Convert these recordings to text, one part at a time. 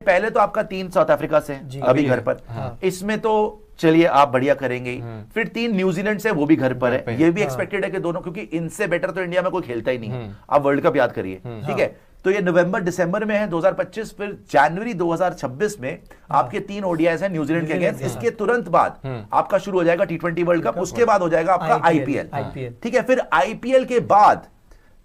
पहले तो आपका 3 साउथ अफ्रीका से अभी घर पर, इसमें तो चलिए आप बढ़िया करेंगे। फिर 3 न्यूजीलैंड से, वो भी घर पर है। ये भी एक्सपेक्टेड है कि दोनों, क्योंकि इनसे बेटर तो इंडिया में कोई खेलता ही नहीं है। आप वर्ल्ड कप याद करिए, ठीक है। तो ये नवंबर दिसंबर में है 2025। फिर जनवरी 2026 में आपके 3 ओडीआईज हैं न्यूजीलैंड के अगेंस्ट। इसके तुरंत बाद आपका शुरू हो जाएगा T20 वर्ल्ड कप, उसके बाद हो जाएगा आपका आईपीएल, ठीक है। फिर आईपीएल के बाद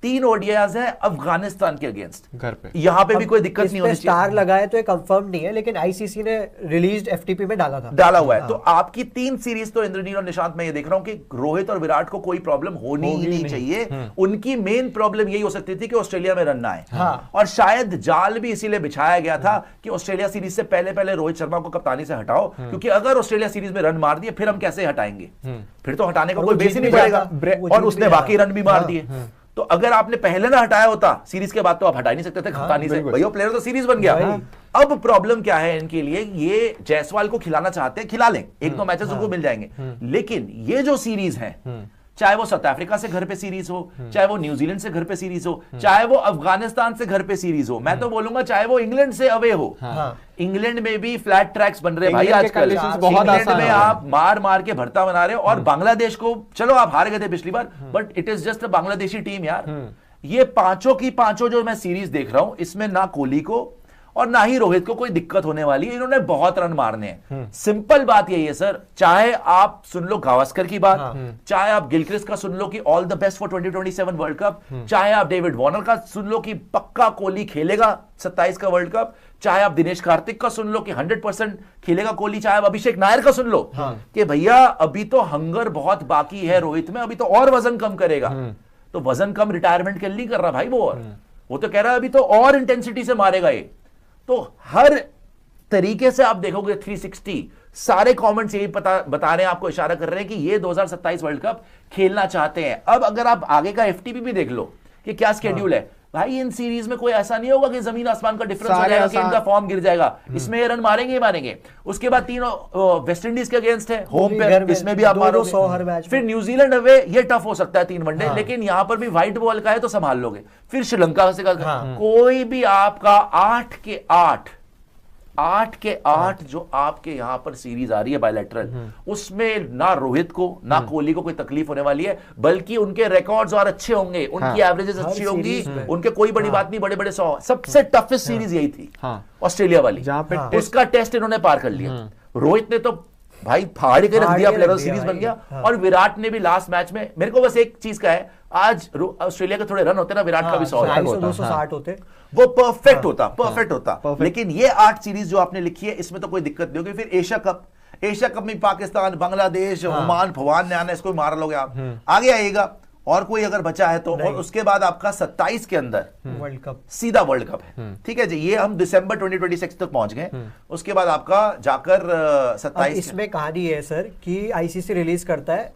3 ओडीआईज हैं अफगानिस्तान के अगेंस्ट घर पे। यहां पे भी कोई दिक्कत नहीं होनी चाहिए। स्टार लगाए तो ये कंफर्म नहीं है, लेकिन आईसीसी ने रिलीज्ड एफटीपी में डाला हुआ है। तो आपकी 3 सीरीज तो इंद्रनील और निशांत, मैं ये देख रहा हूं कि रोहित और विराट को कोई प्रॉब्लम होनी ही नहीं चाहिए। उनकी मेन प्रॉब्लम यही हो सकती थी कि ऑस्ट्रेलिया में रन ना आए, और शायद जाल भी इसीलिए बिछाया गया था कि ऑस्ट्रेलिया सीरीज से पहले रोहित शर्मा को कप्तानी से हटाओ, क्योंकि अगर ऑस्ट्रेलिया सीरीज में रन मार दिए फिर हम कैसे हटाएंगे, फिर तो हटाने का कोई बेस ही नहीं पड़ेगा। और उसने बाकी रन भी मार दिए। तो अगर आपने पहले ना हटाया होता सीरीज के बाद, तो आप हटा नहीं सकते थे कप्तानी से। भैया प्लेयर तो सीरीज बन गया। अब प्रॉब्लम क्या है इनके लिए, ये जायसवाल को खिलाना चाहते हैं, खिला लें, 1-2 मैचेस उनको मिल जाएंगे। लेकिन ये जो सीरीज है, चाहे वो साउथ अफ्रीका से घर पे सीरीज हो, चाहे वो न्यूजीलैंड से घर पे सीरीज हो, चाहे वो अफगानिस्तान से घर पे सीरीज हो, मैं तो बोलूंगा चाहे वो इंग्लैंड से अवे हो। इंग्लैंड में भी फ्लैट ट्रैक्स बन रहे भाई आजकल। इंग्लैंड में आप मार के भरता बना रहे हो, और बांग्लादेश को, चलो आप हार गए थे पिछली बार, but it is just a Bangladeshi team यार। ये पांचों की पांचों जो मैं सीरीज देख रहा हूं, इसमें ना कोहली को और ना ही रोहित को कोई दिक्कत होने वाली है। इन्होंने बहुत रन मारने हैं। सिंपल बात यही है सर, चाहे आप सुन लो गावस्कर की बात, चाहे आप गिलक्रिस्ट का सुन लो कि all the best for 2027 world cup, चाहे आप डेविड वार्नर का सुन लो कि पक्का कोहली खेलेगा 27 का वर्ल्ड कप, चाहे आप दिनेश कार्तिक का सुन लो कि 100% खेलेगा कोहली, चाहे आप अभिषेक नायर का सुन लो कि भैया अभी तो हंगर बहुत बाकी है रोहित में, अभी तो और वजन कम करेगा। तो वजन कम रिटायरमेंट के लिए नहीं कर रहा भाई वो तो कह रहा है अभी तो और इंटेंसिटी से मारेगा ये। तो हर तरीके से आप देखोगे 360 सारे कमेंट्स यही बता रहे हैं, आपको इशारा कर रहे हैं कि ये 2027 वर्ल्ड कप खेलना चाहते हैं। अब अगर आप आगे का एफटीपी भी देख लो कि क्या स्केड्यूल है भाई, इन सीरीज में कोई ऐसा नहीं होगा कि जमीन आसमान का डिफरेंस हो जाएगा कि इनका फॉर्म गिर जाएगा। इसमें ये रन मारेंगे। उसके बाद 3 वेस्ट इंडीज के अगेंस्ट है होम पे, इसमें भी आप मारोगे। फिर न्यूजीलैंड अवे, ये टफ हो सकता है 3 वनडे, लेकिन यहां पर भी व्हाइट बॉल का है तो संभाल लोगे। फिर श्रीलंका से कोई भी आपका 8 के 8 जो आपके यहां पर सीरीज आ रही है बायलैटरल, उसमें ना रोहित को ना कोहली को कोई तकलीफ होने वाली है, बल्कि उनके रिकॉर्ड्स और अच्छे होंगे, उनकी एवरेजेस अच्छी होंगी, उनके कोई बड़ी बात नहीं, बड़े 100। सबसे टफेस्ट सीरीज यही थी ऑस्ट्रेलिया वाली, जहां पे उसका टेस्ट इन्होंने पार कर लिया। रोहित ने तो भाई फाड़ के रख दिया, प्लेयर सीरीज बन गया। और विराट ने भी लास्ट मैच में, मेरे को बस एक चीज का है, आज ऑस्ट्रेलिया के थोड़े रन होते ना, विराट का भी 260 होते, वो परफेक्ट होता। लेकिन ये 8 सीरीज जो आपने लिखी है, इसमें तो कोई दिक्कत नहीं होगी। फिर एशिया कप में पाकिस्तान, बांग्लादेश, ओमान, भवान ने आना, इसको मार लोगे आप, आगे आएगा। और कोई अगर बचा है तो, और उसके बाद आपका 27 के अंदर वर्ल्ड कप, सीधा वर्ल्ड कप है, ठीक है जी। ये हम दिसंबर 2026 तक पहुंच गए। उसके बाद आपका जाकर 27 इसमें कहानी है सर कि आईसीसी रिलीज करता है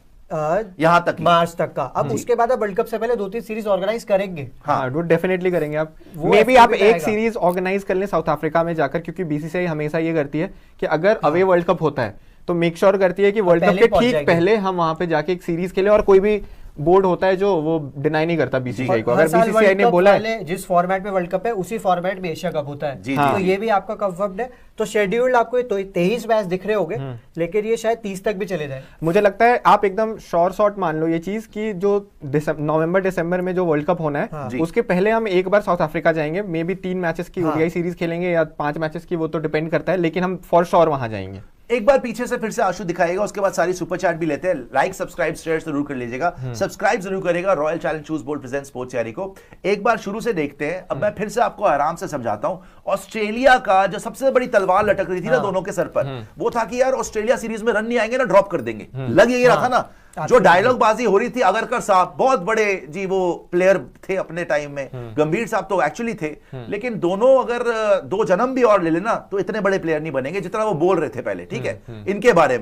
यहां तक मार्च तक का। अब उसके बाद आप वर्ल्ड कप से पहले 2-3 सीरीज ऑर्गेनाइज करेंगे। हाँ, वो डेफिनेटली करेंगे आप। मे बी आप एक सीरीज ऑर्गेनाइज कर लें साउथ अफ्रीका में जाकर, क्योंकि बीसीसीआई हमेशा ये करती है कि अगर अवे वर्ल्ड कप होता है तो मेक श्योर करती है कि वर्ल्ड कप के ठीक पहले हम वहां पे जाके एक सीरीज खेले। और कोई भी बोर्ड होता है जो वो डिनाई नहीं करता बीसीसीआई को। अगर बीसीसीआई ने बोला है जिस फॉर्मेट में वर्ल्ड कप है उसी फॉर्मेट में एशिया कप होता है, तो ये भी आपका कंफर्म्ड है। तो शेड्यूल्ड आपको 23 मैच दिख रहे होंगे, लेकिन ये शायद 30 तक भी चले जाए। मुझे लगता है आप एकदम शॉर्ट मान लो ये चीज कि जो नवंबर दिसंबर में जो वर्ल्ड कप होना है, उसके पहले हम एक बार साउथ अफ्रीका जाएंगे। मे बी 3 मैचेस की ओडीआई सीरीज खेलेंगे या 5 मैचेस की, वो तो डिपेंड करता है, लेकिन हम फॉर श्योर वहां जाएंगे। एक बार पीछे से फिर से आशु दिखाएगा, उसके बाद सारी सुपर चैट भी लेते हैं। लाइक सब्सक्राइब शेयर जरूर कर लीजिएगा, सब्सक्राइब जरूर करेगा royal challenge shoes bolt present sports यारी को। एक बार शुरू से देखते हैं। अब मैं फिर से आपको आराम से समझाता हूं। ऑस्ट्रेलिया का जो सबसे बड़ी तलवार लटक रही थी ना दोनों के सर पर, वो था कि यार ऑस्ट्रेलिया सीरीज में रन नहीं आएंगे ना, ड्रॉप कर देंगे। लग ये रहा था ना, जो डायलॉग बाजी हो रही थी। अगरकर साहब बहुत बड़े जी वो प्लेयर थे अपने टाइम में, गंभीर साहब तो एक्चुअली थे, लेकिन दोनों अगर 2 जन्म भी और ले लेना तो इतने बड़े प्लेयर नहीं बनेंगे जितना वो बोल रहे थे पहले, ठीक है। इनके बारे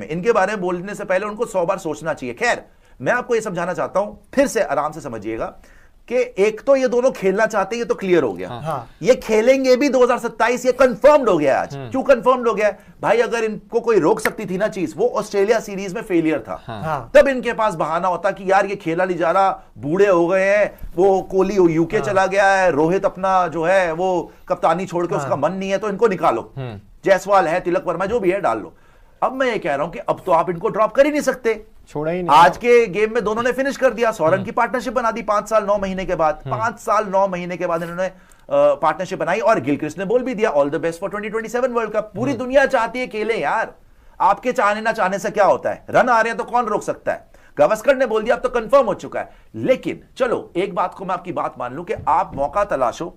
में बोलने से पहले उनको 100 बार सोचना चाहिए। खैर, मैं आपको ये समझाना चाहता हूं, फिर से आराम से समझिएगा। कि एक तो ये दोनों खेलना चाहते हैं, ये तो क्लियर हो गया। हाँ। ये खेलेंगे भी 2027, ये कंफर्म्ड हो गया आज। क्यों कंफर्म्ड हो गया भाई? अगर इनको कोई रोक सकती थी ना चीज, वो ऑस्ट्रेलिया सीरीज में फेलियर था। हाँ। तब इनके पास बहाना होता कि यार ये खेला नहीं जा रहा, बूढ़े हो गए हैं, वो कोहली यूके चला गया है, रोहित अपना जो है वो कप्तानी छोड़ के उसका मन नहीं है, तो इनको निकालो, जायसवाल है, तिलक वर्मा जो भी है डाल लो। अब मैं ये कह रहा हूं कि अब तो आप इनको ड्रॉप कर ही नहीं सकते, छोड़ा ही नहीं। आज के गेम में दोनों ने फिनिश कर दिया, 100 रन की पार्टनरशिप बना दी 5 साल 9 महीने के बाद। 5 साल 9 महीने के बाद इन्होंने पार्टनरशिप बनाई, और गिलक्रिस्ट ने बोल भी दिया all the best for 2027 world cup. पूरी दुनिया चाहती है खेले यार, आपके चाहने ना चाहने से क्या होता है, रन आ रहे हैं तो कौन रोक सकता है। गावस्कर ने बोल दिया अब तो कंफर्म हो चुका है। लेकिन चलो एक बात को मैं आपकी बात मान लूं कि आप मौका तलाशो,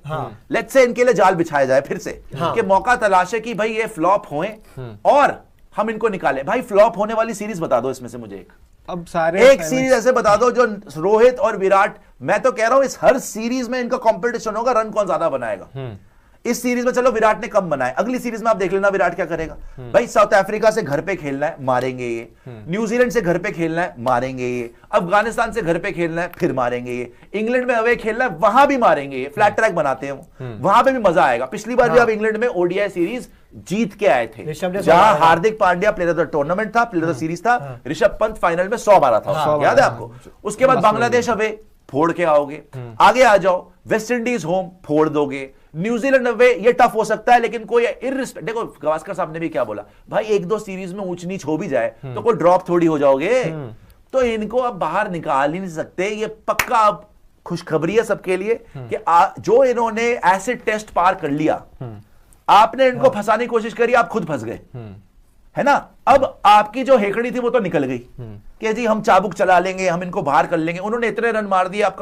लेट्स से इनके लिए जाल बिछाया जाए फिर से, कि मौका तलाशे कि भाई ये फ्लॉप होए और हम इनको निकाले। भाई फ्लॉप होने वाली सीरीज बता दो इसमें से मुझे अब सारे एक सीरीज ऐसे बता दो जो रोहित और विराट, मैं तो कह रहा हूं इस हर सीरीज में इनका कंपटीशन होगा, रन कौन ज्यादा बनाएगा। इस सीरीज में चलो विराट ने कम बनाए, अगली सीरीज में आप देख लेना विराट क्या करेगा। भाई साउथ अफ्रीका से घर पे खेलना है, मारेंगे ये। न्यूजीलैंड से घर पे खेलना है, मारेंगे ये। अफगानिस्तान से घर पे खेलना है, फिर मारेंगे ये। इंग्लैंड में अवे खेलना है, वहां भी मारेंगे ये। फ्लैट ट्रैक बनाते हैं वहां पे भी मजा आएगा। पिछली बार भी आप इंग्लैंड में ओडीआई सीरीज जीत के आए थे, जहां Hardik Pandya player of the tournament था, प्लेयर ऑफ द सीरीज था, ऋषभ पंत फाइनल में 100 मारा था, याद है आपको। उसके बाद बांग्लादेश अवे फोड़ के आओगे, आगे आ जाओ, वेस्ट इंडीज होम फोड़ दोगे, न्यूजीलैंड अवे ये टफ हो सकता है, लेकिन कोई देखो गावस्कर साहब ने भी क्या बोला, भाई 1-2 सीरीज में ऊंच नीच हो भी जाए तो कोई ड्रॉप थोड़ी हो जाओगे। तो इनको अब बाहर निकाल ही नहीं सकते, ये पक्का अब खुशखबरी है सबके लिए कि जो इन्होंने एसिड टेस्ट पार कर लिया, आपने इनको फंसाने की कोशिश करी, आप खुद फंस गए, है ना। अब आपकी जो हेकड़ी थी वो तो निकल गई कि जी हम चाबुक चला लेंगे, हम इनको बाहर कर लेंगे। उन्होंने इतने रन मार दिए, आपका